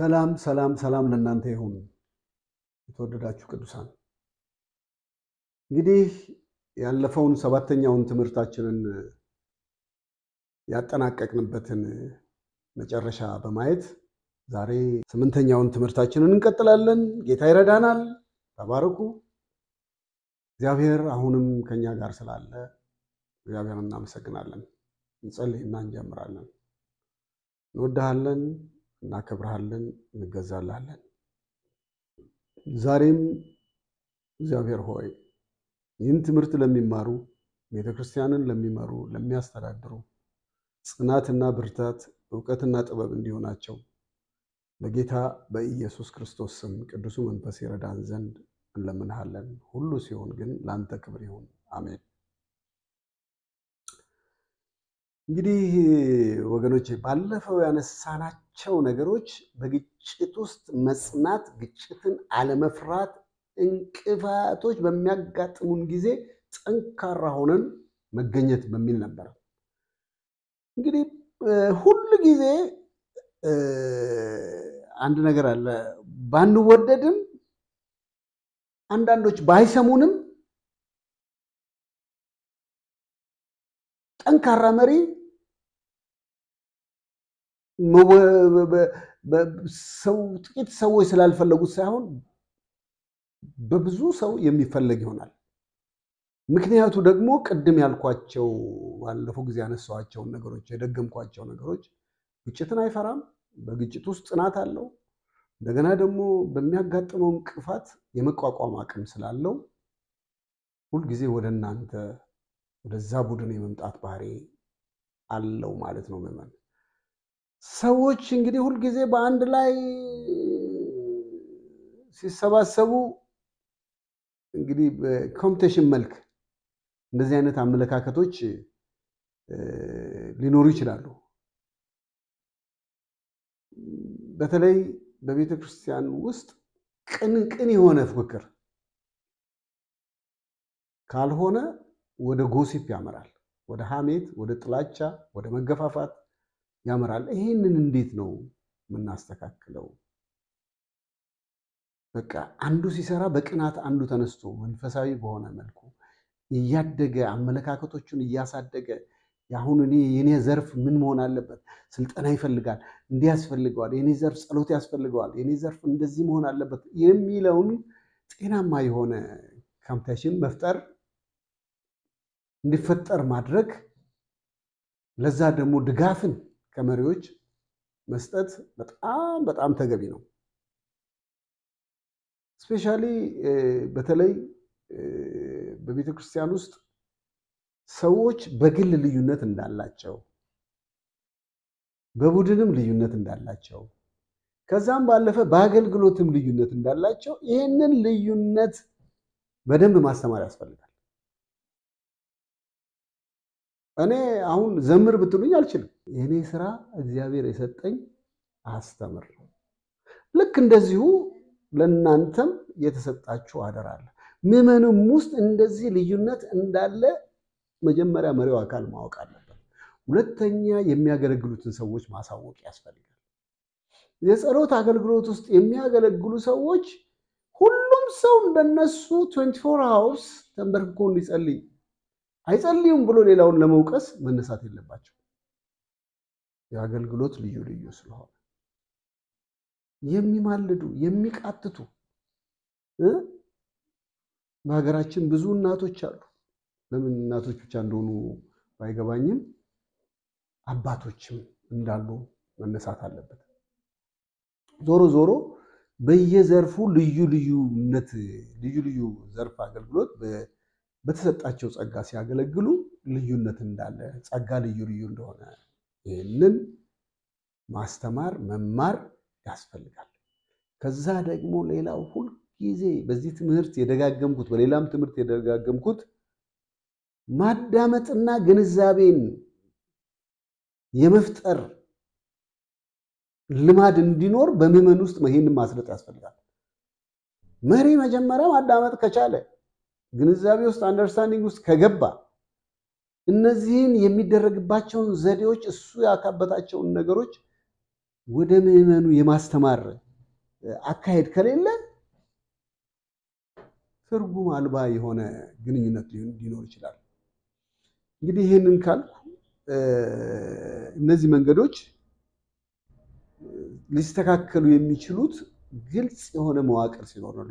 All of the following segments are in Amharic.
ሰላም ሰላም ሰላም ለእናንተ ይሁን የተወደዳችሁ ቅዱሳን። እንግዲህ ያለፈውን ሰባተኛውን ትምህርታችንን ያጠናቀቅንበትን መጨረሻ በማየት ዛሬ ስምንተኛውን ትምህርታችንን እንቀጥላለን። ጌታ ይረዳናል። ተባረኩ። እግዚአብሔር አሁንም ከኛ ጋር ስላለ እግዚአብሔርን እናመሰግናለን። እንጸልይና እንጀምራለን። እንወድሃለን፣ እናከብርሃለን፣ እንገዛልሃለን። ዛሬም እግዚአብሔር ሆይ ይህን ትምህርት ለሚማሩ ቤተክርስቲያንን ለሚመሩ ለሚያስተዳድሩ ጽናትና ብርታት ዕውቀትና ጥበብ እንዲሆናቸው በጌታ በኢየሱስ ክርስቶስ ስም ቅዱሱ መንፈስ ይረዳን ዘንድ እንለምንሃለን። ሁሉ ሲሆን ግን ላንተ ክብር ይሁን፣ አሜን። እንግዲህ ወገኖቼ ባለፈው ያነሳናቸው ነገሮች በግጭት ውስጥ መጽናት፣ ግጭትን አለመፍራት፣ እንቅፋቶች በሚያጋጥሙን ጊዜ ጠንካራ ሆነን መገኘት በሚል ነበር። እንግዲህ ሁሉ ጊዜ አንድ ነገር አለ። ባንወደድም አንዳንዶች ባይሰሙንም ጠንካራ መሪ ጥቂት ሰዎች ስላልፈለጉት ሳይሆን በብዙ ሰው የሚፈለግ ይሆናል። ምክንያቱ ደግሞ ቅድም ያልኳቸው ባለፈው ጊዜ ያነሳኋቸውን ነገሮች የደገምኳቸው ነገሮች ግጭትን አይፈራም፣ በግጭት ውስጥ ጽናት አለው። እንደገና ደግሞ በሚያጋጥመው እንቅፋት የመቋቋም አቅም ስላለው ሁልጊዜ ወደ እናንተ ወደዛ ቡድን የመምጣት ባህሪ አለው ማለት ነው። ምዕመን ሰዎች እንግዲህ ሁልጊዜ በአንድ ላይ ሲሰባሰቡ እንግዲህ በኮምፒቲሽን መልክ እንደዚህ አይነት አመለካከቶች ሊኖሩ ይችላሉ። በተለይ በቤተ ክርስቲያን ውስጥ ቅን የሆነ ፍክክር ካልሆነ ወደ ጎሲፕ ያመራል፣ ወደ ሐሜት፣ ወደ ጥላቻ፣ ወደ መገፋፋት ያመራል። ይሄንን እንዴት ነው የምናስተካክለው? በቃ አንዱ ሲሰራ በቅናት አንዱ ተነስቶ መንፈሳዊ በሆነ መልኩ እያደገ አመለካከቶቹን እያሳደገ ያሁን የኔ ዘርፍ ምን መሆን አለበት? ስልጠና ይፈልጋል፣ እንዲህ ያስፈልገዋል፣ የኔ ዘርፍ ጸሎት ያስፈልገዋል፣ የኔ ዘርፍ እንደዚህ መሆን አለበት የሚለውን ጤናማ የሆነ ኮምፒቲሽን መፍጠር እንዲፈጠር ማድረግ፣ ለዛ ደግሞ ድጋፍን ከመሪዎች መስጠት በጣም በጣም ተገቢ ነው። ስፔሻሊ በተለይ በቤተክርስቲያን ውስጥ ሰዎች በግል ልዩነት እንዳላቸው፣ በቡድንም ልዩነት እንዳላቸው፣ ከዛም ባለፈ በአገልግሎትም ልዩነት እንዳላቸው ይህንን ልዩነት በደንብ ማስተማር ያስፈልጋል። እኔ አሁን ዘምር ብትሉኝ አልችልም። የኔ ስራ እግዚአብሔር የሰጠኝ አስተምር ነው። ልክ እንደዚሁ ለእናንተም የተሰጣችሁ አደራ አለ። ምዕመኑም ውስጥ እንደዚህ ልዩነት እንዳለ መጀመሪያ መሪው አካል ማወቅ አለበት። ሁለተኛ የሚያገለግሉትን ሰዎች ማሳወቅ ያስፈልጋል። የጸሎት አገልግሎት ውስጥ የሚያገለግሉ ሰዎች ሁሉም ሰው እንደነሱ 24 hours ተንበርክኮ እንዲጸልይ አይጸልዩም ብሎ ሌላውን ለመውቀስ መነሳት የለባቸው። የአገልግሎት ልዩ ልዩ ስለሆነ የሚማልዱ የሚቃትቱ በሀገራችን ብዙ እናቶች አሉ። ለምን እናቶች ብቻ እንደሆኑ ባይገባኝም አባቶችም እንዳሉ መነሳት አለበት። ዞሮ ዞሮ በየዘርፉ ልዩ ልዩ ዘርፍ አገልግሎት በተሰጣቸው ጸጋ ሲያገለግሉ ልዩነት እንዳለ፣ ጸጋ ልዩ እንደሆነ ይህንን ማስተማር መማር ያስፈልጋል። ከዛ ደግሞ ሌላው ሁልጊዜ በዚህ ትምህርት የደጋገምኩት በሌላም ትምህርት የደጋገምኩት ማዳመጥና ግንዛቤን የመፍጠር ልማድ እንዲኖር በምዕመን ውስጥ ይሄንን ማስረጥ ያስፈልጋል። መሪ መጀመሪያ ማዳመጥ ከቻለ ግንዛቤ ውስጥ አንደርስታንዲንግ ውስጥ ከገባ እነዚህን የሚደረግባቸውን ዘዴዎች እሱ ያካበታቸውን ነገሮች ወደ ምዕመኑ የማስተማር አካሄድ ከሌለ ትርጉም አልባ የሆነ ግንኙነት ሊኖር ይችላል። እንግዲህ ይህንን ካልኩ እነዚህ መንገዶች ሊስተካከሉ የሚችሉት ግልጽ የሆነ መዋቅር ሲኖር ነው።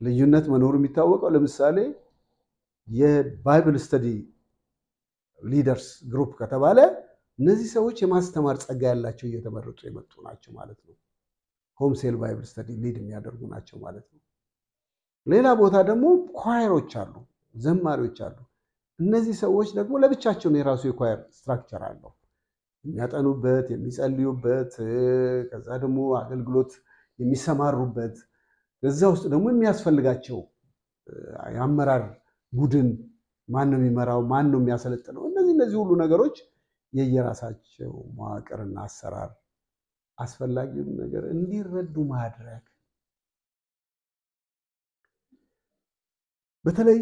ልዩነት መኖሩ የሚታወቀው ለምሳሌ የባይብል ስተዲ ሊደርስ ግሩፕ ከተባለ እነዚህ ሰዎች የማስተማር ጸጋ ያላቸው እየተመረጡ የመጡ ናቸው ማለት ነው። ሆም ሴል ባይብል ስተዲ ሊድ የሚያደርጉ ናቸው ማለት ነው። ሌላ ቦታ ደግሞ ኳየሮች አሉ፣ ዘማሪዎች አሉ። እነዚህ ሰዎች ደግሞ ለብቻቸው የራሱ የኳየር ስትራክቸር አለው። የሚያጠኑበት፣ የሚጸልዩበት፣ ከዛ ደግሞ አገልግሎት የሚሰማሩበት፣ ከዛ ውስጥ ደግሞ የሚያስፈልጋቸው የአመራር ቡድን ማን ነው የሚመራው፣ ማን ነው የሚያሰለጥነው፣ እነዚህ ሁሉ ነገሮች የየራሳቸው መዋቅርና አሰራር አስፈላጊውን ነገር እንዲረዱ ማድረግ። በተለይ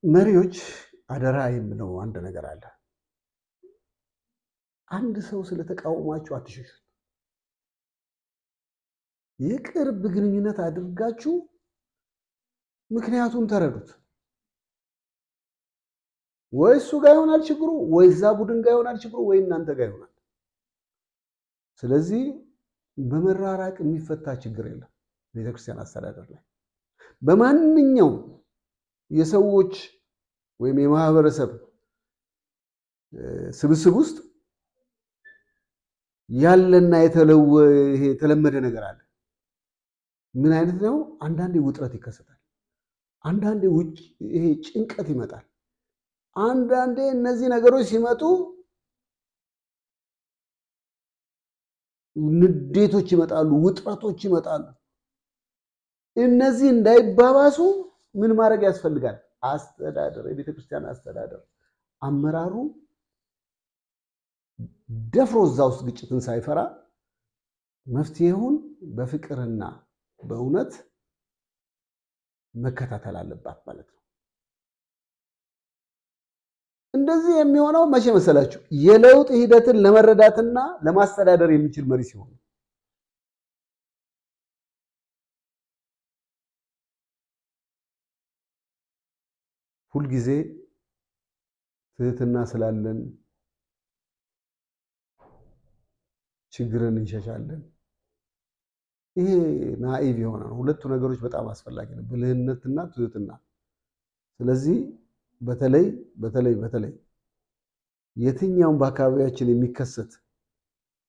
መሪዎች አደራ የምለው አንድ ነገር አለ። አንድ ሰው ስለተቃወማችሁ አትሸሹት። የቅርብ ግንኙነት አድርጋችሁ ምክንያቱም ተረዱት። ወይ እሱ ጋር ይሆናል ችግሩ፣ ወይ እዛ ቡድን ጋር ይሆናል ችግሩ፣ ወይ እናንተ ጋር ይሆናል። ስለዚህ በመራራቅ የሚፈታ ችግር የለም። ቤተክርስቲያን አስተዳደር ላይ በማንኛውም የሰዎች ወይም የማህበረሰብ ስብስብ ውስጥ ያለና የተለመደ ነገር አለ። ምን አይነት ነው? አንዳንዴ ውጥረት ይከሰታል፣ አንዳንዴ ይሄ ጭንቀት ይመጣል። አንዳንዴ እነዚህ ነገሮች ሲመጡ ንዴቶች ይመጣሉ፣ ውጥረቶች ይመጣሉ። እነዚህ እንዳይባባሱ ምን ማድረግ ያስፈልጋል? አስተዳደር፣ የቤተክርስቲያን አስተዳደር አመራሩ ደፍሮ እዛ ውስጥ ግጭትን ሳይፈራ መፍትሄውን በፍቅርና በእውነት መከታተል አለባት ማለት ነው። እንደዚህ የሚሆነው መቼ መሰላችሁ? የለውጥ ሂደትን ለመረዳትና ለማስተዳደር የሚችል መሪ ሲሆን። ሁልጊዜ ትህትና ስላለን ችግርን እንሸሻለን። ይሄ ናኢቭ የሆነ ነው። ሁለቱ ነገሮች በጣም አስፈላጊ ነው፣ ብልህነትና ትህትና። ስለዚህ በተለይ የትኛውም በአካባቢያችን የሚከሰት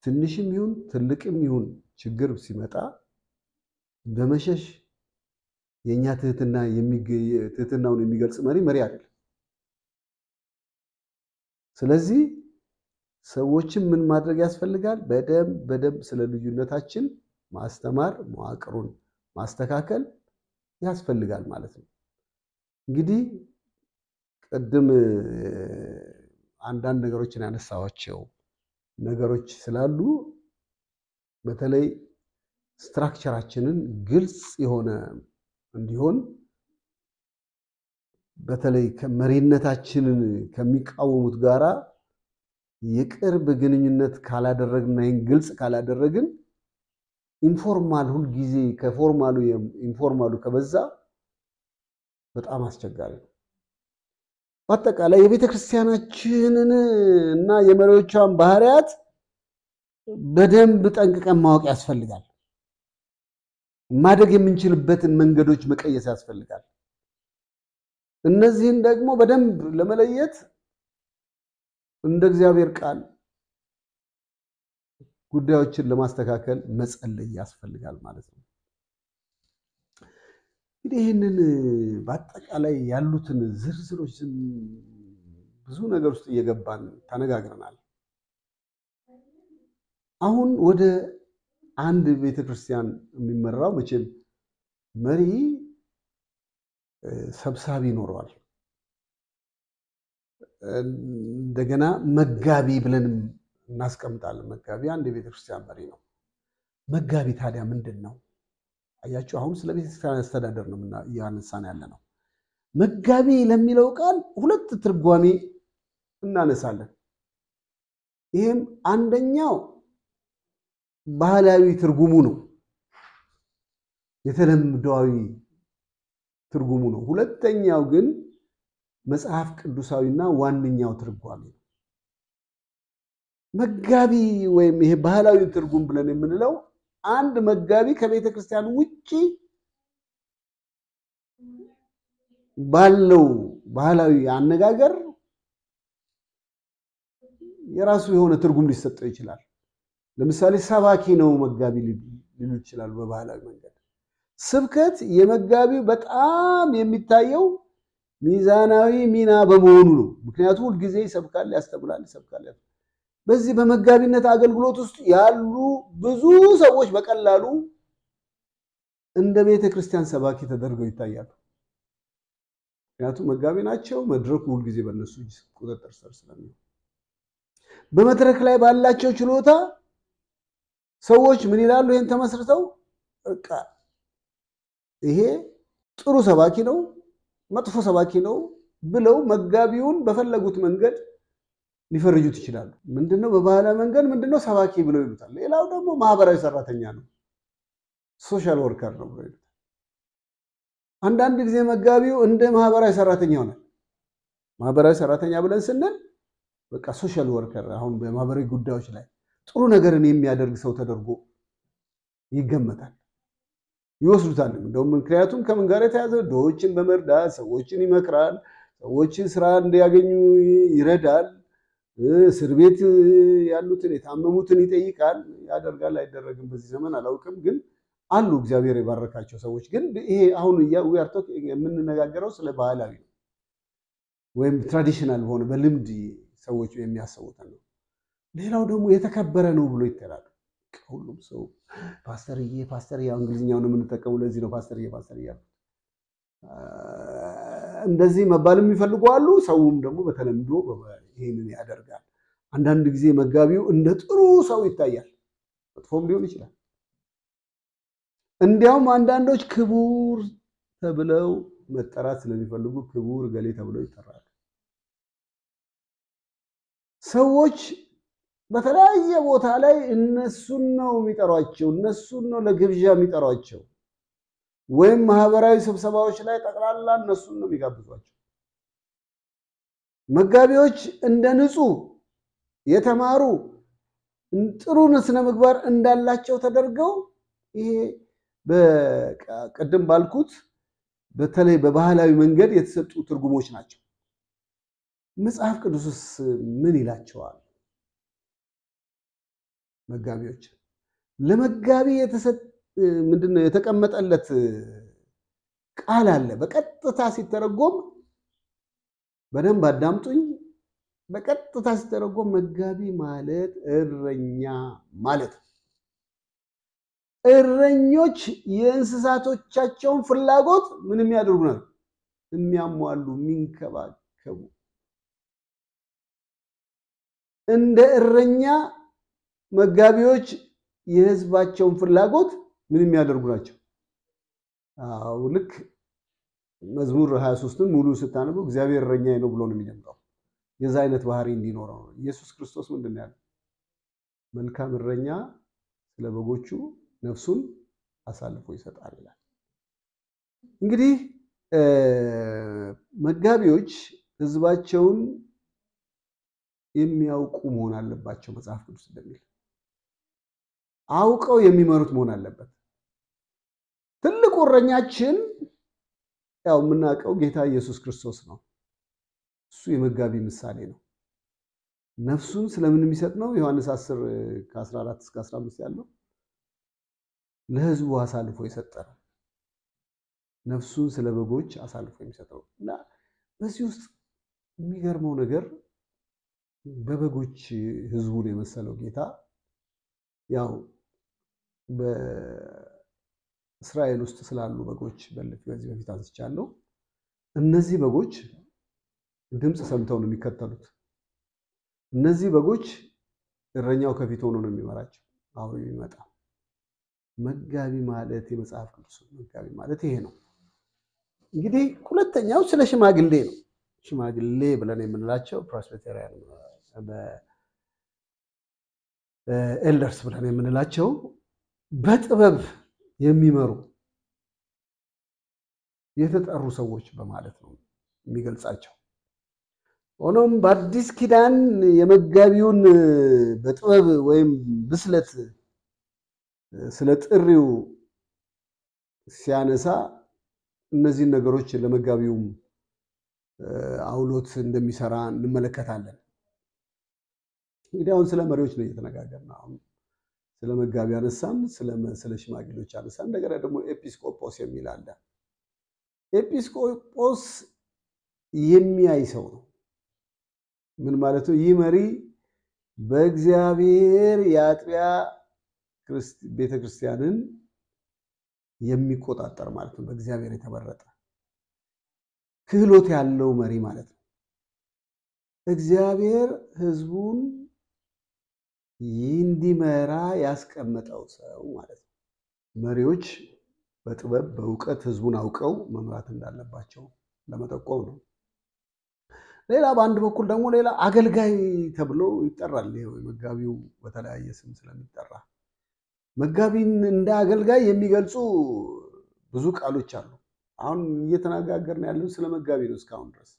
ትንሽም ይሁን ትልቅም ይሁን ችግር ሲመጣ በመሸሽ የኛ ትህትናውን የሚገልጽ መሪ አይደለም። ስለዚህ ሰዎችን ምን ማድረግ ያስፈልጋል? በደንብ ስለ ልዩነታችን ማስተማር፣ መዋቅሩን ማስተካከል ያስፈልጋል ማለት ነው። እንግዲህ ቅድም አንዳንድ ነገሮችን ያነሳዋቸው ነገሮች ስላሉ በተለይ ስትራክቸራችንን ግልጽ የሆነ እንዲሆን በተለይ ከመሪነታችንን ከሚቃወሙት ጋራ የቅርብ ግንኙነት ካላደረግና ይህን ግልጽ ካላደረግን ኢንፎርማል ሁልጊዜ ከፎርማሉ ኢንፎርማሉ ከበዛ በጣም አስቸጋሪ ነው። በአጠቃላይ የቤተክርስቲያናችንን እና የመሪዎቿን ባህሪያት በደንብ ጠንቅቀን ማወቅ ያስፈልጋል። ማደግ የምንችልበትን መንገዶች መቀየስ ያስፈልጋል። እነዚህን ደግሞ በደንብ ለመለየት እንደ እግዚአብሔር ቃል ጉዳዮችን ለማስተካከል መጸለይ ያስፈልጋል ማለት ነው። እንግዲህ ይህንን በአጠቃላይ ያሉትን ዝርዝሮች ብዙ ነገር ውስጥ እየገባን ተነጋግረናል። አሁን ወደ አንድ ቤተክርስቲያን የሚመራው መቼም መሪ ሰብሳቢ ይኖረዋል። እንደገና መጋቢ ብለንም እናስቀምጣለን። መጋቢ አንድ የቤተክርስቲያን መሪ ነው። መጋቢ ታዲያ ምንድን ነው? አያችሁ፣ አሁን ስለ ቤተክርስቲያን አስተዳደር ነው እያነሳን ያለ ነው። መጋቢ ለሚለው ቃል ሁለት ትርጓሜ እናነሳለን። ይህም አንደኛው ባህላዊ ትርጉሙ ነው፣ የተለምዷዊ ትርጉሙ ነው። ሁለተኛው ግን መጽሐፍ ቅዱሳዊና ዋነኛው ትርጓሜ ነው። መጋቢ ወይም ይሄ ባህላዊ ትርጉም ብለን የምንለው አንድ መጋቢ ከቤተ ክርስቲያን ውጪ ባለው ባህላዊ አነጋገር የራሱ የሆነ ትርጉም ሊሰጠው ይችላል። ለምሳሌ ሰባኪ ነው መጋቢ ሊሉ ይችላሉ። በባህላዊ መንገድ ስብከት የመጋቢው በጣም የሚታየው ሚዛናዊ ሚና በመሆኑ ነው። ምክንያቱም ሁልጊዜ ይሰብካል፣ ያስተምራል፣ ይሰብካል። በዚህ በመጋቢነት አገልግሎት ውስጥ ያሉ ብዙ ሰዎች በቀላሉ እንደ ቤተ ክርስቲያን ሰባኪ ተደርገው ይታያሉ። ምክንያቱም መጋቢ ናቸው። መድረኩ ሁልጊዜ በእነሱ ቁጥጥር ስር ስለሚሆን በመድረክ ላይ ባላቸው ችሎታ ሰዎች ምን ይላሉ? ይሄን ተመስርተው በቃ ይሄ ጥሩ ሰባኪ ነው፣ መጥፎ ሰባኪ ነው ብለው መጋቢውን በፈለጉት መንገድ ሊፈርጁት ይችላሉ። ምንድነው በባህላዊ መንገድ ምንድነው ሰባኪ ብለው ይሉታል። ሌላው ደግሞ ማህበራዊ ሰራተኛ ነው፣ ሶሻል ወርከር ነው ብለው ይሉታል። አንዳንድ ጊዜ መጋቢው እንደ ማህበራዊ ሰራተኛ ሆነ። ማህበራዊ ሰራተኛ ብለን ስንል በቃ ሶሻል ወርከር አሁን በማህበራዊ ጉዳዮች ላይ ጥሩ ነገርን የሚያደርግ ሰው ተደርጎ ይገመታል፣ ይወስዱታል። እንደውም ምክንያቱም ከምን ጋር የተያዘ ድሆችን በመርዳት ሰዎችን ይመክራል፣ ሰዎችን ስራ እንዲያገኙ ይረዳል፣ እስር ቤት ያሉትን የታመሙትን ይጠይቃል። ያደርጋል አይደረግም በዚህ ዘመን አላውቅም፣ ግን አሉ እግዚአብሔር የባረካቸው ሰዎች። ግን ይሄ አሁን የምንነጋገረው ስለ ባህላዊ ነው ወይም ትራዲሽናል ሆነ በልምድ ሰዎች የሚያሰቡት ነው። ሌላው ደግሞ የተከበረ ነው ብሎ ይተላል። ሁሉም ሰው ፓስተርዬ ፓስተርዬ እንግሊዝኛውን የምንጠቀመው ለዚህ ነው። ፓስተርዬ ፓስተርዬ እንደዚህ መባል የሚፈልጉ አሉ። ሰውም ደግሞ በተለምዶ ይሄንን ያደርጋል። አንዳንድ ጊዜ መጋቢው እንደ ጥሩ ሰው ይታያል፣ መጥፎም ሊሆን ይችላል። እንዲያውም አንዳንዶች ክቡር ተብለው መጠራት ስለሚፈልጉ ክቡር ገሌ ተብለው ይጠራሉ። ሰዎች በተለያየ ቦታ ላይ እነሱን ነው የሚጠሯቸው፣ እነሱን ነው ለግብዣ የሚጠሯቸው፣ ወይም ማህበራዊ ስብሰባዎች ላይ ጠቅላላ እነሱን ነው የሚጋብዟቸው። መጋቢዎች እንደ ንጹህ የተማሩ ጥሩ ስነ ምግባር እንዳላቸው ተደርገው ይሄ በቀደም ባልኩት በተለይ በባህላዊ መንገድ የተሰጡ ትርጉሞች ናቸው። መጽሐፍ ቅዱስስ ምን ይላቸዋል? መጋቢዎች ለመጋቢ ምንድነው የተቀመጠለት ቃል አለ። በቀጥታ ሲተረጎም በደንብ አዳምጡኝ። በቀጥታ ሲተረጎም መጋቢ ማለት እረኛ ማለት ነው። እረኞች የእንስሳቶቻቸውን ፍላጎት ምን የሚያደርጉ ነው? የሚያሟሉ፣ የሚንከባከቡ እንደ እረኛ መጋቢዎች የህዝባቸውን ፍላጎት ምን የሚያደርጉ ናቸው? አዎ ልክ መዝሙር 23ን ሙሉ ስታነቡ እግዚአብሔር እረኛዬ ነው ብሎ ነው የሚጀምረው። የዛ አይነት ባህሪ እንዲኖረው ነው። ኢየሱስ ክርስቶስ ምንድነው ያለው? መልካም እረኛ ስለ በጎቹ ነፍሱን አሳልፎ ይሰጣል ይላል። እንግዲህ መጋቢዎች ህዝባቸውን የሚያውቁ መሆን አለባቸው። መጽሐፍ ቅዱስ እንደሚል አውቀው የሚመሩት መሆን አለበት። ትልቁ እረኛችን ያው የምናውቀው ጌታ ኢየሱስ ክርስቶስ ነው። እሱ የመጋቢ ምሳሌ ነው። ነፍሱን ስለምን የሚሰጥ ነው? ዮሐንስ 10 ከ14 እስከ 15 ያለው ለህዝቡ አሳልፎ የሰጠ ነው። ነፍሱን ስለ በጎች አሳልፎ የሚሰጠው እና በዚህ ውስጥ የሚገርመው ነገር በበጎች ህዝቡን የመሰለው ጌታ ያው በእስራኤል ውስጥ ስላሉ በጎች በዚህ በፊት አንስቻለሁ። እነዚህ በጎች ድምጽ ሰምተው ነው የሚከተሉት። እነዚህ በጎች እረኛው ከፊት ሆኖ ነው የሚመራቸው። አውሬው ይመጣ። መጋቢ ማለት የመጽሐፍ ቅዱስ መጋቢ ማለት ይሄ ነው። እንግዲህ ሁለተኛው ስለ ሽማግሌ ነው። ሽማግሌ ብለን የምንላቸው ፕሬስቢቴሪያን ኤልደርስ ብለን የምንላቸው በጥበብ የሚመሩ የተጠሩ ሰዎች በማለት ነው የሚገልጻቸው። ሆኖም በአዲስ ኪዳን የመጋቢውን በጥበብ ወይም ብስለት ስለ ጥሪው ሲያነሳ እነዚህን ነገሮች ለመጋቢውም አውሎት እንደሚሰራ እንመለከታለን። እንግዲህ አሁን ስለ መሪዎች ነው እየተነጋገርን። አሁን ስለ መጋቢ አነሳን፣ ስለ ሽማግሌዎች አነሳን። እንደገና ደግሞ ኤጲስቆጶስ የሚል አለ። ኤጲስቆጶስ የሚያይ ሰው ነው። ምን ማለት ነው? ይህ መሪ በእግዚአብሔር የአጥቢያ ቤተክርስቲያንን የሚቆጣጠር ማለት ነው። በእግዚአብሔር የተመረጠ ክህሎት ያለው መሪ ማለት ነው። እግዚአብሔር ሕዝቡን እንዲመራ ያስቀመጠው ሰው ማለት ነው። መሪዎች በጥበብ በእውቀት ሕዝቡን አውቀው መምራት እንዳለባቸው ለመጠቆም ነው። ሌላ በአንድ በኩል ደግሞ ሌላ አገልጋይ ተብሎ ይጠራል። ይሄው መጋቢው በተለያየ ስም ስለሚጠራ መጋቢን እንደ አገልጋይ የሚገልጹ ብዙ ቃሎች አሉ። አሁን እየተነጋገርን ያለው ስለ መጋቢ ነው እስካሁን ድረስ።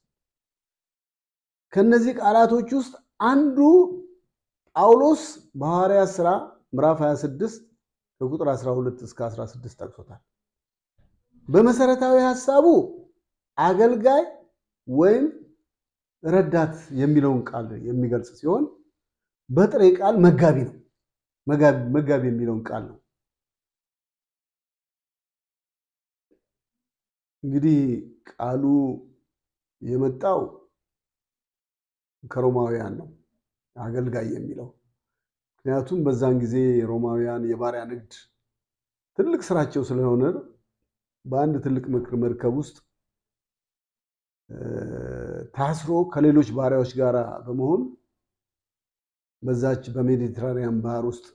ከነዚህ ቃላቶች ውስጥ አንዱ ጳውሎስ በሐዋርያት ሥራ ምዕራፍ 26 ከቁጥር 12 እስከ 16 ጠቅሶታል። በመሰረታዊ ሐሳቡ አገልጋይ ወይም ረዳት የሚለውን ቃል የሚገልጽ ሲሆን በጥሬ ቃል መጋቢ ነው። መጋቢ የሚለውን ቃል ነው። እንግዲህ ቃሉ የመጣው ከሮማውያን ነው፣ አገልጋይ የሚለው። ምክንያቱም በዛን ጊዜ ሮማውያን የባሪያ ንግድ ትልቅ ስራቸው ስለሆነ በአንድ ትልቅ መርከብ ውስጥ ታስሮ ከሌሎች ባሪያዎች ጋር በመሆን በዛች በሜዲትራኒያን ባህር ውስጥ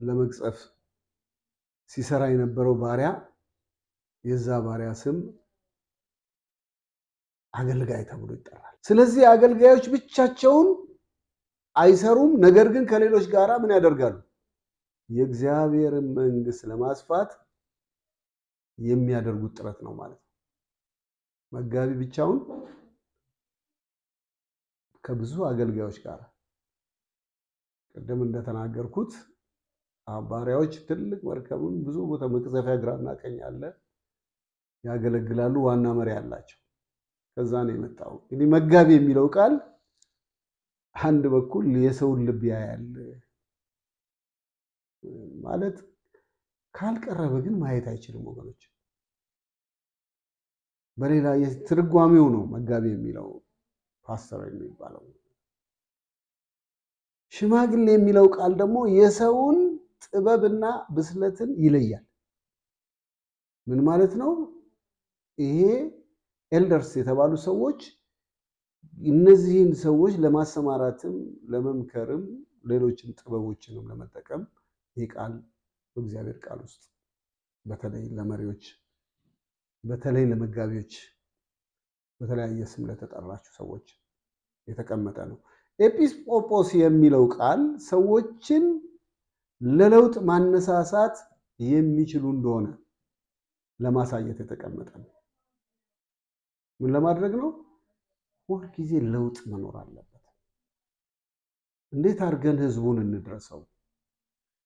ለመቅዘፍ ሲሰራ የነበረው ባሪያ የዛ ባሪያ ስም አገልጋይ ተብሎ ይጠራል። ስለዚህ አገልጋዮች ብቻቸውን አይሰሩም። ነገር ግን ከሌሎች ጋር ምን ያደርጋሉ? የእግዚአብሔርን መንግስት ለማስፋት የሚያደርጉት ጥረት ነው ማለት ነው። መጋቢ ብቻውን ከብዙ አገልጋዮች ጋር ቀደም እንደተናገርኩት ባሪያዎች ትልቅ መርከቡን ብዙ ቦታ መቅዘፊያ ግራና ቀኝ አለ፣ ያገለግላሉ። ዋና መሪ አላቸው። ከዛ ነው የመጣው። እንግዲህ መጋቢ የሚለው ቃል አንድ በኩል የሰውን ልብ ያያል ማለት ካልቀረበ ግን ማየት አይችልም ወገኖች። በሌላ የትርጓሜው ነው መጋቢ የሚለው ፓስተር የሚባለው። ሽማግሌ የሚለው ቃል ደግሞ የሰውን ጥበብና ብስለትን ይለያል። ምን ማለት ነው? ይሄ ኤልደርስ የተባሉ ሰዎች እነዚህን ሰዎች ለማሰማራትም ለመምከርም ሌሎችን ጥበቦችንም ለመጠቀም ይህ ቃል በእግዚአብሔር ቃል ውስጥ በተለይ ለመሪዎች በተለይ ለመጋቢዎች በተለያየ ስም ለተጠራችሁ ሰዎች የተቀመጠ ነው። ኤጲስቆጶስ የሚለው ቃል ሰዎችን ለለውጥ ማነሳሳት የሚችሉ እንደሆነ ለማሳየት የተቀመጠ ነው። ምን ለማድረግ ነው? ሁል ጊዜ ለውጥ መኖር አለበት። እንዴት አድርገን ህዝቡን እንድረሰው?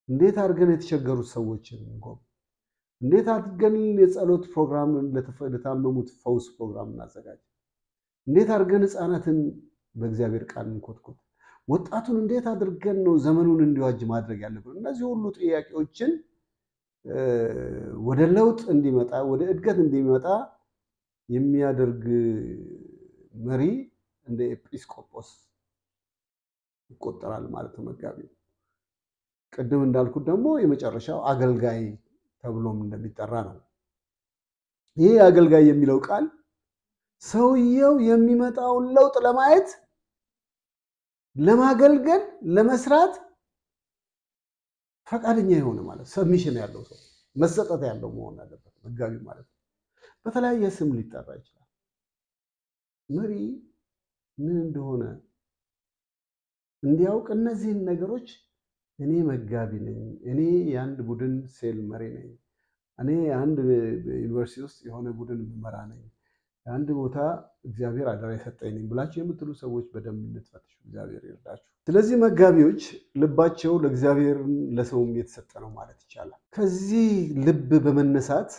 እንዴት አድርገን የተቸገሩት ሰዎችን እንጎብ? እንዴት አድርገን የጸሎት ፕሮግራም ለታመሙት ፈውስ ፕሮግራም እናዘጋጅ? እንዴት አድርገን ህፃናትን በእግዚአብሔር ቃል እንኮትኮት? ወጣቱን እንዴት አድርገን ነው ዘመኑን እንዲዋጅ ማድረግ ያለብን? እነዚህ ሁሉ ጥያቄዎችን ወደ ለውጥ እንዲመጣ ወደ እድገት እንዲመጣ የሚያደርግ መሪ እንደ ኤጲስቆጶስ ይቆጠራል ማለት ነው መጋቢ። ቅድም እንዳልኩት ደግሞ የመጨረሻው አገልጋይ ተብሎም እንደሚጠራ ነው። ይሄ አገልጋይ የሚለው ቃል ሰውየው የሚመጣውን ለውጥ ለማየት ለማገልገል ለመስራት ፈቃደኛ የሆነ ማለት ሰብሚሽን ያለው ሰው መሰጠት ያለው መሆን አለበት መጋቢ ማለት ነው። በተለያየ ስም ሊጠራ ይችላል። መሪ ምን እንደሆነ እንዲያውቅ እነዚህን ነገሮች እኔ መጋቢ ነኝ፣ እኔ የአንድ ቡድን ሴል መሪ ነኝ፣ እኔ አንድ ዩኒቨርሲቲ ውስጥ የሆነ ቡድን መራ ነኝ፣ አንድ ቦታ እግዚአብሔር አደራ የሰጠኝ ነኝ ብላችሁ የምትሉ ሰዎች በደንብ እንድትፈትሹ እግዚአብሔር ይርዳችሁ። ስለዚህ መጋቢዎች ልባቸው ለእግዚአብሔር ለሰውም የተሰጠ ነው ማለት ይቻላል። ከዚህ ልብ በመነሳት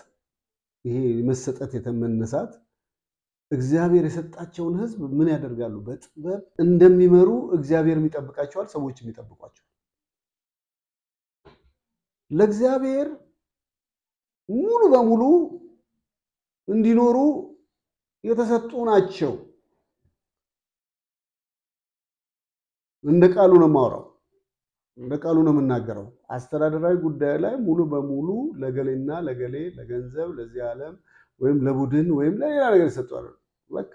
ይሄ መሰጠት የተመነሳት እግዚአብሔር የሰጣቸውን ሕዝብ ምን ያደርጋሉ? በጥበብ እንደሚመሩ እግዚአብሔር ይጠብቃቸዋል፣ ሰዎችም ይጠብቋቸዋል። ለእግዚአብሔር ሙሉ በሙሉ እንዲኖሩ የተሰጡ ናቸው። እንደ ቃሉ ነው የማወራው፣ እንደ ቃሉ ነው የምናገረው። አስተዳደራዊ ጉዳይ ላይ ሙሉ በሙሉ ለገሌና ለገሌ ለገንዘብ ለዚህ ዓለም ወይም ለቡድን ወይም ለሌላ ነገር የተሰጡ አይደለም። በቃ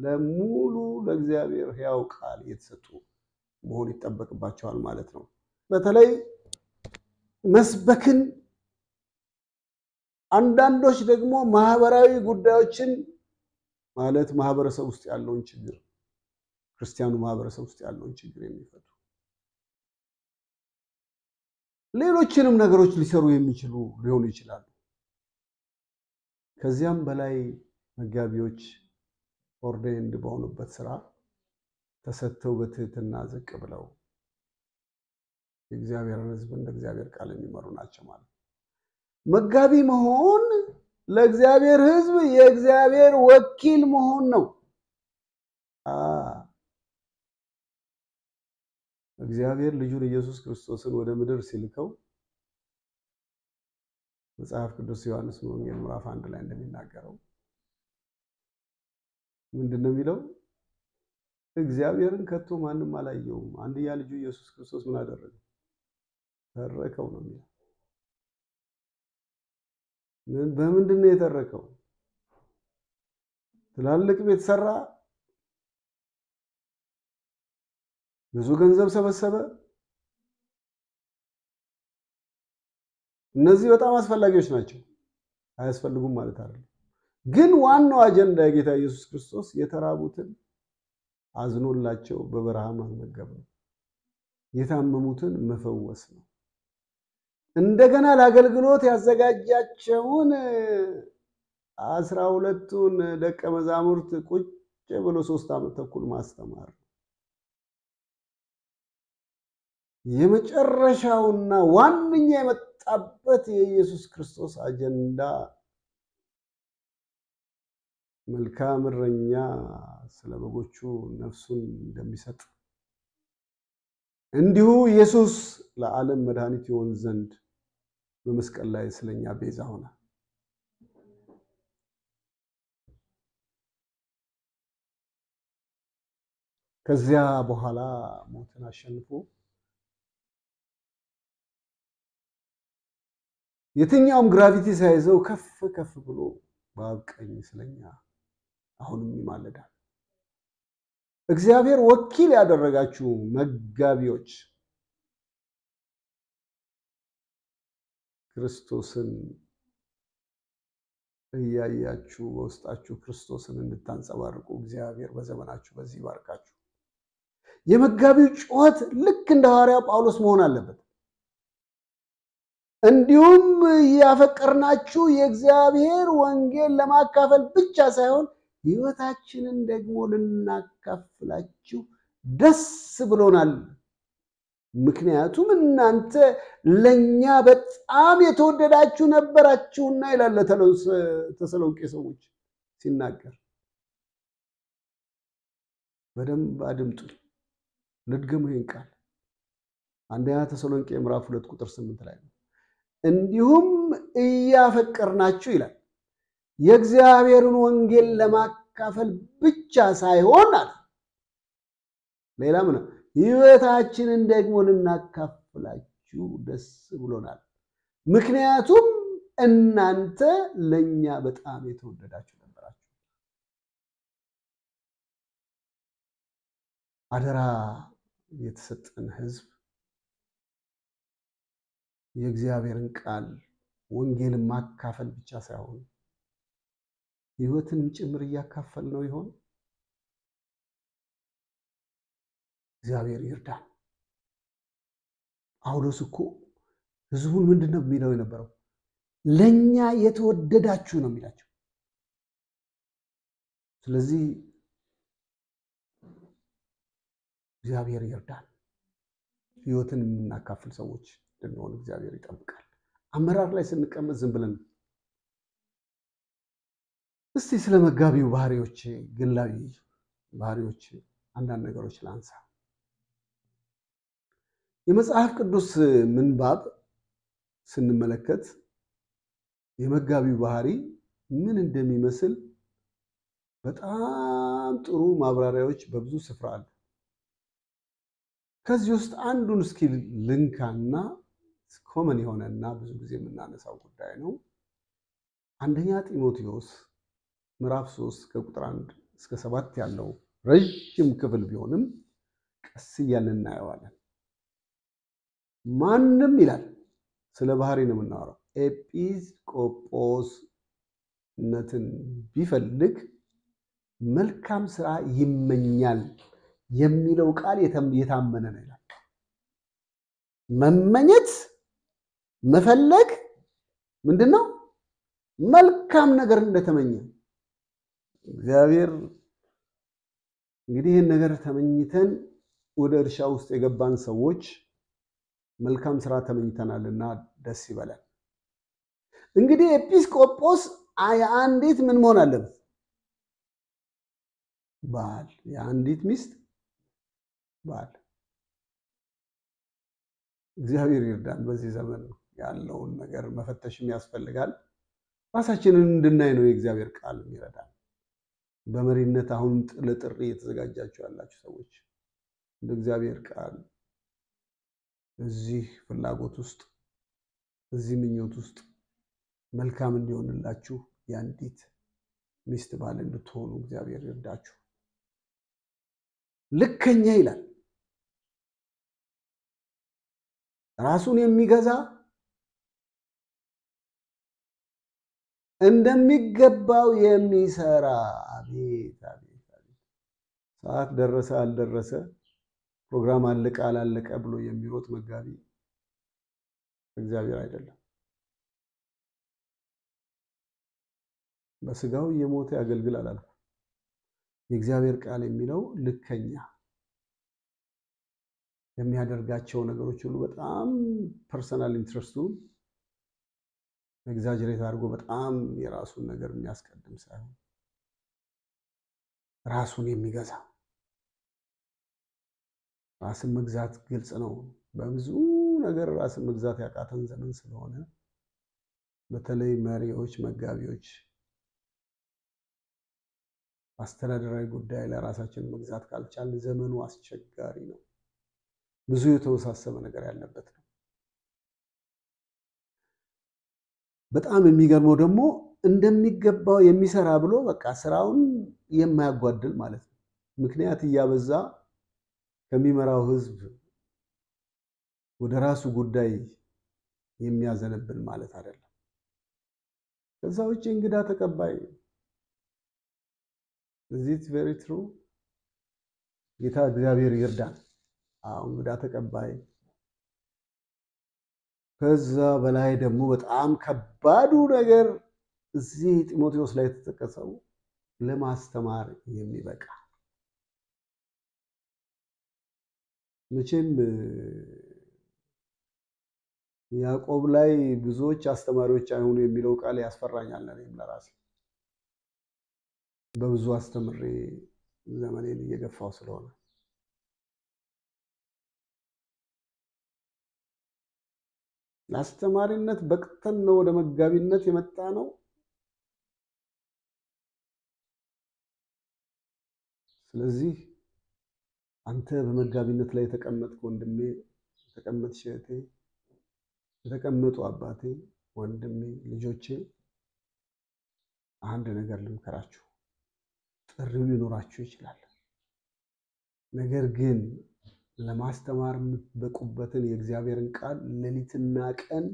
ለሙሉ ለእግዚአብሔር ሕያው ቃል የተሰጡ መሆን ይጠበቅባቸዋል ማለት ነው። በተለይ መስበክን፣ አንዳንዶች ደግሞ ማህበራዊ ጉዳዮችን ማለት ማህበረሰብ ውስጥ ያለውን ችግር፣ ክርስቲያኑ ማህበረሰብ ውስጥ ያለውን ችግር የሚፈቱ ሌሎችንም ነገሮች ሊሰሩ የሚችሉ ሊሆኑ ይችላሉ። ከዚያም በላይ መጋቢዎች ኦርዴንድ በሆኑበት ስራ ተሰጥተው በትህትና ዝቅ ብለው የእግዚአብሔርን ሕዝብ እንደ እግዚአብሔር ቃል የሚመሩ ናቸው ማለት ነው። መጋቢ መሆን ለእግዚአብሔር ሕዝብ የእግዚአብሔር ወኪል መሆን ነው። እግዚአብሔር ልጁን ኢየሱስ ክርስቶስን ወደ ምድር ሲልከው መጽሐፍ ቅዱስ ዮሐንስ ወንጌል ምዕራፍ 1 ላይ እንደሚናገረው ምንድነው የሚለው? እግዚአብሔርን ከቶ ማንም አላየውም፣ አንድያ ልጁ ኢየሱስ ክርስቶስ ምን አደረገ? ተረከው ነው የሚለው። በምንድን ነው የተረከው? ትላልቅ ቤት ሰራ፣ ብዙ ገንዘብ ሰበሰበ። እነዚህ በጣም አስፈላጊዎች ናቸው፣ አያስፈልጉም ማለት አይደለም። ግን ዋናው አጀንዳ የጌታ ኢየሱስ ክርስቶስ የተራቡትን አዝኖላቸው በበረሃ ማስመገብ ነው። የታመሙትን መፈወስ ነው። እንደገና ለአገልግሎት ያዘጋጃቸውን 12ቱን ደቀ መዛሙርት ቁጭ ብሎ 3 ዓመት ተኩል ማስተማር። የመጨረሻውና ዋነኛ የመጣበት የኢየሱስ ክርስቶስ አጀንዳ መልካም እረኛ ስለ በጎቹ ነፍሱን እንደሚሰጥ እንዲሁ ኢየሱስ ለዓለም መድኃኒት ይሆን ዘንድ በመስቀል ላይ ስለኛ ቤዛ ሆነ። ከዚያ በኋላ ሞትን አሸንፎ የትኛውም ግራቪቲ ሳይዘው ከፍ ከፍ ብሎ በአብ ቀኝ ስለኛ አሁንም ይማልዳል። እግዚአብሔር ወኪል ያደረጋችሁ መጋቢዎች ክርስቶስን እያያችሁ በውስጣችሁ ክርስቶስን እንድታንጸባርቁ እግዚአብሔር በዘመናችሁ በዚህ ይባርካችሁ። የመጋቢው ጩኸት ልክ እንደ ሐዋርያው ጳውሎስ መሆን አለበት። እንዲሁም ያፈቀርናችሁ የእግዚአብሔር ወንጌል ለማካፈል ብቻ ሳይሆን ሕይወታችንን ደግሞ ልናካፍላችሁ ደስ ብሎናል። ምክንያቱም እናንተ ለኛ በጣም የተወደዳችሁ ነበራችሁና ይላል ተሰሎንቄ ሰዎች ሲናገር። በደንብ አድምጡ፣ ልድገሙ ይህን ቃል። አንደኛ ተሰሎንቄ ምዕራፍ 2 ቁጥር 8 ላይ ነው። እንዲሁም እያፈቀርናችሁ ይላል የእግዚአብሔርን ወንጌል ለማካፈል ብቻ ሳይሆን አለ ሌላ ምን ሕይወታችንን ደግሞ ልናካፍላችሁ ደስ ብሎናል። ምክንያቱም እናንተ ለኛ በጣም የተወደዳችሁ ነበራችሁ። አደራ የተሰጠን ሕዝብ የእግዚአብሔርን ቃል ወንጌልን ማካፈል ብቻ ሳይሆን ሕይወትን ጭምር እያካፈል ነው ይሆን? እግዚአብሔር ይርዳን። ጳውሎስ እኮ ህዝቡን ምንድነው የሚለው የነበረው? ለኛ የተወደዳችሁ ነው የሚላቸው። ስለዚህ እግዚአብሔር ይርዳን። ህይወትን የምናካፍል ሰዎች እንድንሆን እግዚአብሔር ይጠብቃል። አመራር ላይ ስንቀመጥ ዝም ብለን እስቲ ስለ መጋቢው ባህሪዎች፣ ግላዊ ባህሪዎች አንዳንድ ነገሮች ላንሳ። የመጽሐፍ ቅዱስ ምንባብ ስንመለከት የመጋቢው ባህሪ ምን እንደሚመስል በጣም ጥሩ ማብራሪያዎች በብዙ ስፍራ አሉ። ከዚህ ውስጥ አንዱን እስኪ ልንካና ኮመን የሆነና ብዙ ጊዜ የምናነሳው ጉዳይ ነው። አንደኛ ጢሞቴዎስ ምዕራፍ 3 ከቁጥር 1 እስከ 7 ያለው ረጅም ክፍል ቢሆንም ቀስ እያልን እናየዋለን። ማንም ይላል ስለ ባህሪ ነው የምናወራው፣ ኤጲስቆጶስነትን ቢፈልግ መልካም ስራ ይመኛል የሚለው ቃል የታመነ ነው ይላል። መመኘት መፈለግ ምንድነው? መልካም ነገር እንደተመኘ እግዚአብሔር እንግዲህ ይህን ነገር ተመኝተን ወደ እርሻ ውስጥ የገባን ሰዎች መልካም ስራ ተመኝተናልና ደስ ይበላል። እንግዲህ ኤጲስቆጶስ የአንዲት ምን መሆን አለበት? ባል፣ የአንዲት ሚስት ባል። እግዚአብሔር ይርዳን። በዚህ ዘመን ያለውን ነገር መፈተሽም ያስፈልጋል። ራሳችንን እንድናይ ነው የእግዚአብሔር ቃል የሚረዳን። በመሪነት አሁን ለጥሪ የተዘጋጃችሁ ያላችሁ ሰዎች እንደ እግዚአብሔር ቃል እዚህ ፍላጎት ውስጥ እዚህ ምኞት ውስጥ መልካም እንዲሆንላችሁ የአንዲት ሚስት ባል እንድትሆኑ እግዚአብሔር ይርዳችሁ። ልከኛ ይላል፣ ራሱን የሚገዛ እንደሚገባው የሚሰራ። አቤት አቤት አቤት! ሰዓት ደረሰ አልደረሰ፣ ፕሮግራም አለቀ አላለቀ ብሎ የሚሮጥ መጋቢ እግዚአብሔር አይደለም። በስጋው የሞተ ያገልግል አላልኩም። የእግዚአብሔር ቃል የሚለው ልከኛ የሚያደርጋቸው ነገሮች ሁሉ በጣም ፐርሰናል ኢንትረስቱን ኤግዛጀሬት አድርጎ በጣም የራሱን ነገር የሚያስቀድም ሳይሆን ራሱን የሚገዛ። ራስን መግዛት ግልጽ ነው። በብዙ ነገር ራስን መግዛት ያቃተን ዘመን ስለሆነ በተለይ መሪዎች፣ መጋቢዎች አስተዳደራዊ ጉዳይ ላይ ራሳችንን መግዛት ካልቻልን ዘመኑ አስቸጋሪ ነው። ብዙ የተወሳሰበ ነገር ያለበት ነው። በጣም የሚገርመው ደግሞ እንደሚገባው የሚሰራ ብሎ በቃ ስራውን የማያጓድል ማለት ነው። ምክንያት እያበዛ ከሚመራው ህዝብ ወደ ራሱ ጉዳይ የሚያዘነብል ማለት አይደለም። ከዛ ውጪ እንግዳ ተቀባይ እዚት ቬሪ ትሩ ጌታ እግዚአብሔር ይርዳን። እንግዳ ተቀባይ። ከዛ በላይ ደግሞ በጣም ከባዱ ነገር እዚህ ጢሞቴዎስ ላይ የተጠቀሰው ለማስተማር የሚበቃ። መቼም ያዕቆብ ላይ ብዙዎች አስተማሪዎች አይሆኑ የሚለው ቃል ያስፈራኛል። እኔም ለራሴ በብዙ አስተምሬ ዘመኔን እየገፋው ስለሆነ ለአስተማሪነት በቅተን ነው ወደ መጋቢነት የመጣ ነው። ስለዚህ አንተ በመጋቢነት ላይ የተቀመጥክ ወንድሜ፣ የተቀመጥሽ እህቴ፣ የተቀመጡ አባቴ፣ ወንድሜ፣ ልጆቼ አንድ ነገር ልምከራችሁ። ጥሪው ሊኖራችሁ ይችላል። ነገር ግን ለማስተማር የምትበቁበትን የእግዚአብሔርን ቃል ሌሊትና ቀን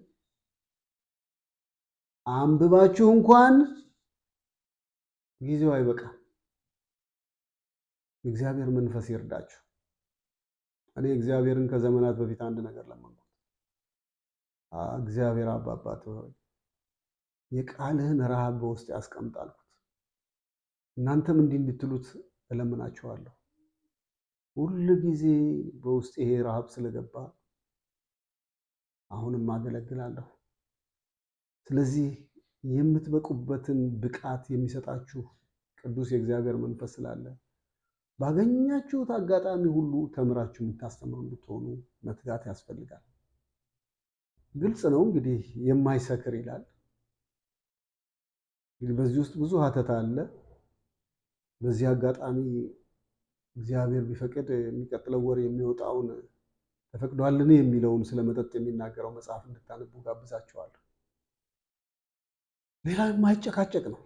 አንብባችሁ እንኳን ጊዜው አይበቃም። እግዚአብሔር መንፈስ ይርዳችሁ። እኔ እግዚአብሔርን ከዘመናት በፊት አንድ ነገር ለመንኩት። እግዚአብሔር አባባት ሆይ የቃልህን ረሃብ በውስጥ ያስቀምጣልኩት እናንተም እንዲህ እንድትሉት እለምናችኋለሁ። ሁሉ ጊዜ በውስጥ ይሄ ረሃብ ስለገባ አሁንም አገለግላለሁ። ስለዚህ የምትበቁበትን ብቃት የሚሰጣችሁ ቅዱስ የእግዚአብሔር መንፈስ ስላለ ባገኛችሁት አጋጣሚ ሁሉ ተምራችሁ የምታስተምሩ እንድትሆኑ መትጋት ያስፈልጋል። ግልጽ ነው እንግዲህ የማይሰክር ይላል። እንግዲህ በዚህ ውስጥ ብዙ ሀተታ አለ። በዚህ አጋጣሚ እግዚአብሔር ቢፈቅድ የሚቀጥለው ወር የሚወጣውን ተፈቅዷልን የሚለውን ስለመጠጥ የሚናገረው መጽሐፍ እንድታነቡ ጋብዛችኋለሁ። ሌላ የማይጨቃጨቅ ነው።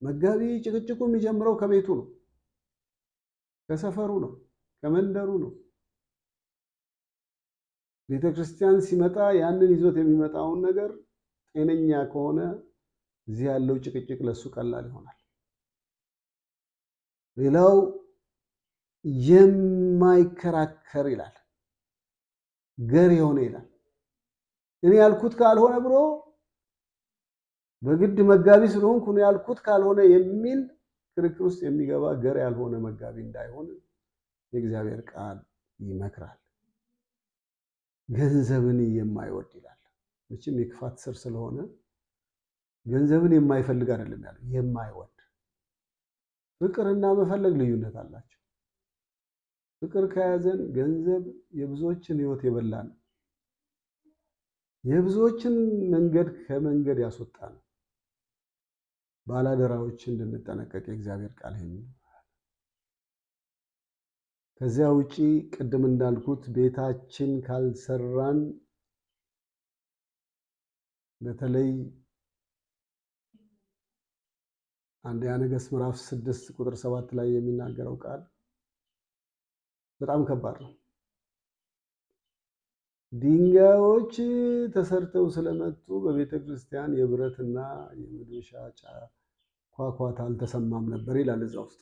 መጋቢ ጭቅጭቁ የሚጀምረው ከቤቱ ነው፣ ከሰፈሩ ነው፣ ከመንደሩ ነው። ቤተክርስቲያን ሲመጣ ያንን ይዞት የሚመጣውን ነገር ጤነኛ ከሆነ እዚህ ያለው ጭቅጭቅ ለሱ ቀላል ይሆናል። ሌላው የማይከራከር ይላል፣ ገር የሆነ ይላል። እኔ ያልኩት ካልሆነ ብሎ በግድ መጋቢ ስለሆንኩ ነው ያልኩት ካልሆነ የሚል ክርክር ውስጥ የሚገባ ገር ያልሆነ መጋቢ እንዳይሆን የእግዚአብሔር ቃል ይመክራል። ገንዘብን የማይወድ ይላል። መቼም የክፋት ስር ስለሆነ ገንዘብን የማይፈልግ አይደለም ያለው፣ የማይወድ። ፍቅርና መፈለግ ልዩነት አላቸው። ፍቅር ከያዘን ገንዘብ የብዙዎችን ሕይወት የበላ ነው። የብዙዎችን መንገድ ከመንገድ ያስወጣ ነው። ባላደራዎች እንድንጠነቀቅ የእግዚአብሔር ቃል ይሄን። ከዚያ ውጪ ቅድም እንዳልኩት ቤታችን ካልሰራን በተለይ አንደኛ ነገሥት ምዕራፍ 6 ቁጥር 7 ላይ የሚናገረው ቃል በጣም ከባድ ነው። ድንጋዮች ተሰርተው ስለመጡ በቤተ ክርስቲያን የብረትና የመዶሻ ኳኳታ አልተሰማም ነበር ይላል እዛ ውስጥ።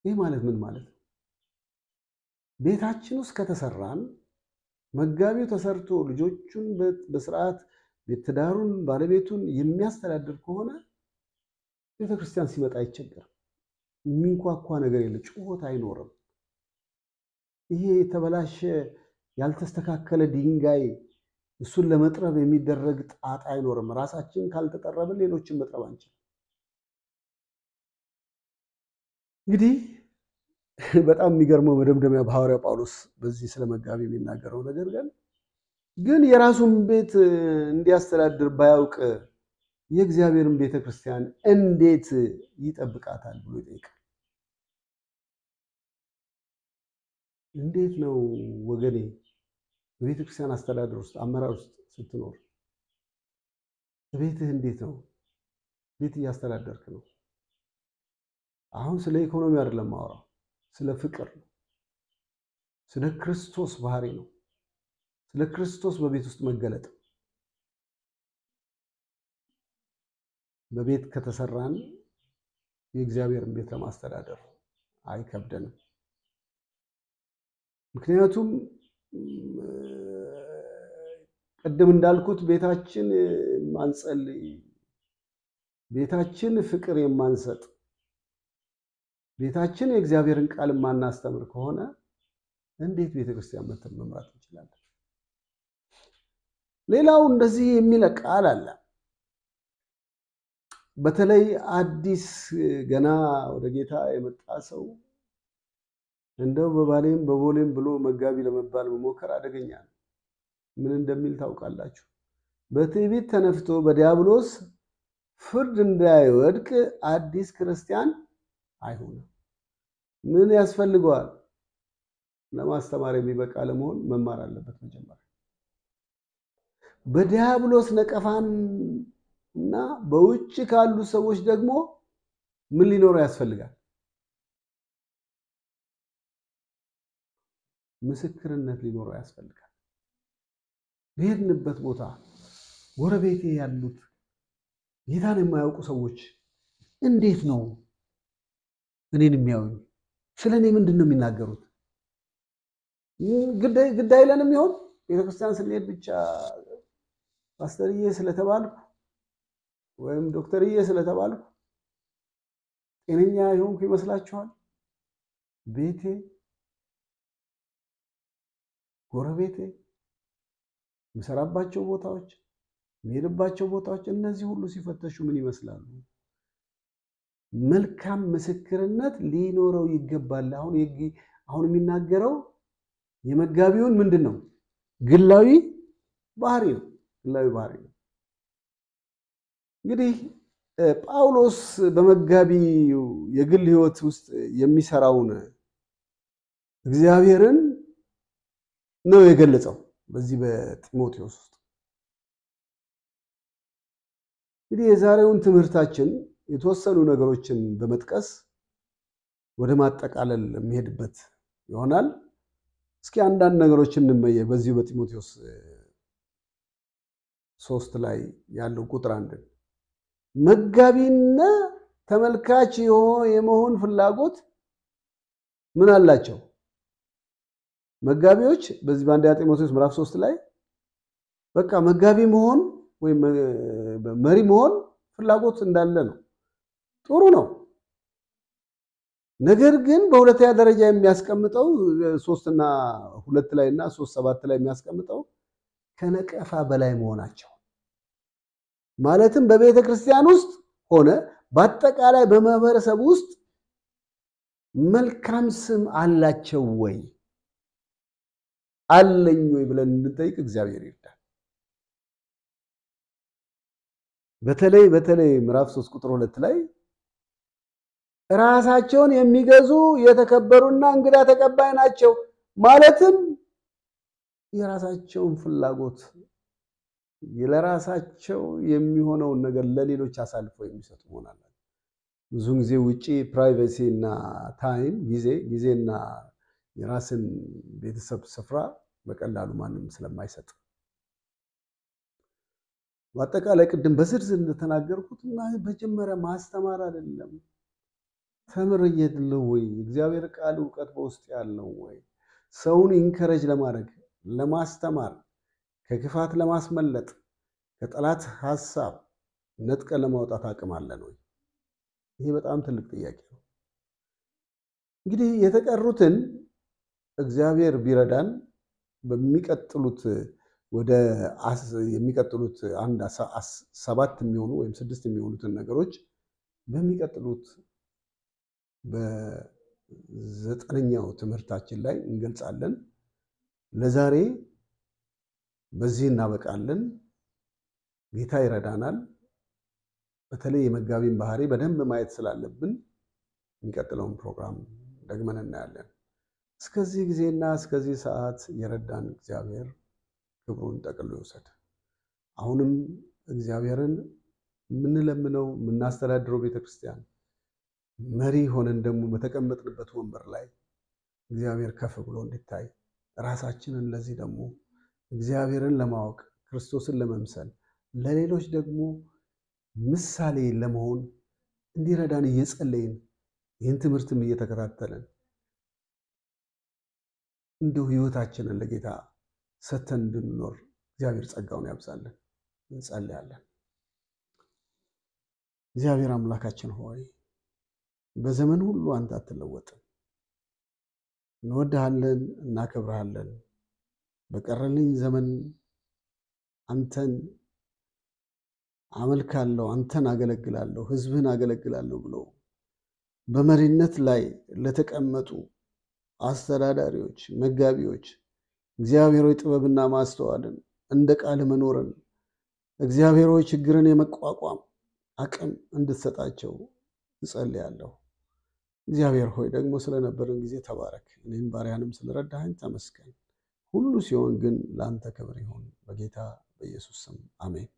ይህ ማለት ምን ማለት ነው? ቤታችን ውስጥ ከተሰራን መጋቢው ተሰርቶ ልጆቹን በስርዓት ቤትዳሩን ባለቤቱን የሚያስተዳድር ከሆነ ቤተ ክርስቲያን ሲመጣ አይቸገርም። የሚንኳኳ ነገር የለ፣ ጩኸት አይኖርም። ይሄ የተበላሸ ያልተስተካከለ ድንጋይ እሱን ለመጥረብ የሚደረግ ጣጣ አይኖርም። ራሳችን ካልተጠረብን ሌሎችን መጥረብ አንችልም። እንግዲህ በጣም የሚገርመው መደምደሚያ ሐዋርያው ጳውሎስ በዚህ ስለ መጋቢ የሚናገረው ነገር ግን የራሱን ቤት እንዲያስተዳድር ባያውቅ የእግዚአብሔርን ቤተ ክርስቲያን እንዴት ይጠብቃታል ብሎ ይጠይቃል። እንዴት ነው ወገኔ በቤተ ክርስቲያን አስተዳደር ውስጥ አመራር ውስጥ ስትኖር ቤትህ እንዴት ነው? ቤት እያስተዳደርክ ነው? አሁን ስለ ኢኮኖሚ አይደለም ማወራው፣ ስለ ፍቅር ነው። ስለ ክርስቶስ ባህሪ ነው። ስለ ክርስቶስ በቤት ውስጥ መገለጥ። በቤት ከተሰራን የእግዚአብሔርን ቤት ለማስተዳደር አይከብደንም። ምክንያቱም ቅድም እንዳልኩት ቤታችን ማንጸልይ፣ ቤታችን ፍቅር የማንሰጥ፣ ቤታችን የእግዚአብሔርን ቃል ማናስተምር ከሆነ እንዴት ቤተክርስቲያን መምራት እንችላለን? ሌላው እንደዚህ የሚል ቃል አለ። በተለይ አዲስ ገና ወደ ጌታ የመጣ ሰው እንደው በባሌም በቦሌም ብሎ መጋቢ ለመባል መሞከር አደገኛ ነው። ምን እንደሚል ታውቃላችሁ? በትዕቢት ተነፍቶ በዲያብሎስ ፍርድ እንዳይወድቅ አዲስ ክርስቲያን አይሆንም። ምን ያስፈልገዋል? ለማስተማር የሚበቃ ለመሆን መማር አለበት መጀመሪያ። በዲያብሎስ ነቀፋን እና በውጭ ካሉ ሰዎች ደግሞ ምን ሊኖር ያስፈልጋል? ምስክርነት ሊኖረው ያስፈልጋል። በሄድንበት ቦታ ጎረቤቴ ያሉት ጌታን የማያውቁ ሰዎች እንዴት ነው እኔን የሚያዩኝ? ስለኔ ምንድነው የሚናገሩት? ግድ አይለንም ይሆን? ቤተክርስቲያን ስንሄድ ብቻ ፓስተርዬ ስለተባልኩ ወይም ዶክተርዬ ስለተባልኩ ጤነኛ ይሆንኩ ይመስላችኋል? ቤቴ፣ ጎረቤቴ፣ ምሰራባቸው ቦታዎች፣ የሚሄድባቸው ቦታዎች እነዚህ ሁሉ ሲፈተሹ ምን ይመስላሉ? መልካም ምስክርነት ሊኖረው ይገባል። አሁን የሚናገረው የመጋቢውን ምንድነው? ግላዊ ባህሪ ነው። ግላዊ ባህሪ ነው። እንግዲህ ጳውሎስ በመጋቢው የግል ህይወት ውስጥ የሚሰራውን እግዚአብሔርን ነው የገለጸው በዚህ በጢሞቴዎስ ውስጥ። እንግዲህ የዛሬውን ትምህርታችን የተወሰኑ ነገሮችን በመጥቀስ ወደ ማጠቃለል የሚሄድበት ይሆናል። እስኪ አንዳንድ ነገሮችን እንመየ በዚህ በጢሞቴዎስ 3 ላይ ያለው ቁጥር 1 መጋቢና ተመልካች የመሆን ፍላጎት ምን አላቸው? መጋቢዎች በዚህ በአንደኛ ጢሞቴዎስ ምዕራፍ 3 ላይ በቃ መጋቢ መሆን ወይ መሪ መሆን ፍላጎት እንዳለ ነው። ጥሩ ነው። ነገር ግን በሁለተኛ ደረጃ የሚያስቀምጠው 3 እና 2 ላይ እና 3:7 ላይ የሚያስቀምጠው ከነቀፋ በላይ መሆናቸው ማለትም በቤተ ክርስቲያን ውስጥ ሆነ በአጠቃላይ በማህበረሰብ ውስጥ መልካም ስም አላቸው ወይ አለኝ ወይ ብለን እንጠይቅ። እግዚአብሔር ይርዳል። በተለይ ምዕራፍ 3 ቁጥር 2 ላይ ራሳቸውን የሚገዙ የተከበሩና እንግዳ ተቀባይ ናቸው ማለትም የራሳቸውን ፍላጎት ለራሳቸው የሚሆነውን ነገር ለሌሎች አሳልፈው የሚሰጡ ሆናል። ብዙ ጊዜ ውጪ ፕራይቬሲ እና ታይም ጊዜና የራስን ቤተሰብ ስፍራ በቀላሉ ማንም ስለማይሰጥ በአጠቃላይ ቅድም በዝርዝር እንደተናገርኩት መጀመሪያ ማስተማር አይደለም ተምረየድለው ወይ እግዚአብሔር ቃል ዕውቀት በውስጥ ያለው ወይ ሰውን ኢንከሬጅ ለማድረግ ለማስተማር ከክፋት ለማስመለጥ ከጠላት ሐሳብ ነጥቀ ለማውጣት አቅም አለን ወይ? ይሄ በጣም ትልቅ ጥያቄ ነው። እንግዲህ የተቀሩትን እግዚአብሔር ቢረዳን በሚቀጥሉት የሚቀጥሉት 7 የሚሆኑ ወይም 6 የሚሆኑትን ነገሮች በሚቀጥሉት በ9ኛው ትምህርታችን ላይ እንገልጻለን። ለዛሬ በዚህ እናበቃለን። ጌታ ይረዳናል። በተለይ የመጋቢን ባህሪ በደንብ ማየት ስላለብን የሚቀጥለውን ፕሮግራም ደግመን እናያለን። እስከዚህ ጊዜና እስከዚህ ሰዓት የረዳን እግዚአብሔር ክብሩን ጠቅልሎ ይውሰድ። አሁንም እግዚአብሔርን የምንለምነው የምናስተዳድረው ቤተክርስቲያን መሪ ሆነን ደግሞ በተቀመጥንበት ወንበር ላይ እግዚአብሔር ከፍ ብሎ እንዲታይ ራሳችንን ለዚህ ደግሞ እግዚአብሔርን ለማወቅ ክርስቶስን ለመምሰል ለሌሎች ደግሞ ምሳሌ ለመሆን እንዲረዳን እየጸለይን ይህን ትምህርትም እየተከታተልን እንደው ህይወታችንን ለጌታ ሰተን እንድንኖር እግዚአብሔር ጸጋውን ያብዛልን። እንጸልያለን። እግዚአብሔር አምላካችን ሆይ በዘመን ሁሉ አንተ አትለወጥም። እንወድሃለን፣ እናከብርሃለን። በቀረልኝ ዘመን አንተን አመልካለሁ፣ አንተን አገለግላለሁ፣ ህዝብህን አገለግላለሁ ብሎ በመሪነት ላይ ለተቀመጡ አስተዳዳሪዎች፣ መጋቢዎች እግዚአብሔር ሆይ ጥበብና ማስተዋልን እንደ ቃል መኖርን እግዚአብሔር ሆይ ችግርን የመቋቋም አቅም እንድትሰጣቸው እጸልያለሁ። እግዚአብሔር ሆይ ደግሞ ስለነበረን ጊዜ ተባረክ። እኔም ባሪያንም ስለረዳኸኝ ተመስገን። ሁሉ ሲሆን ግን ላንተ ክብር ይሁን በጌታ በኢየሱስ ስም አሜን።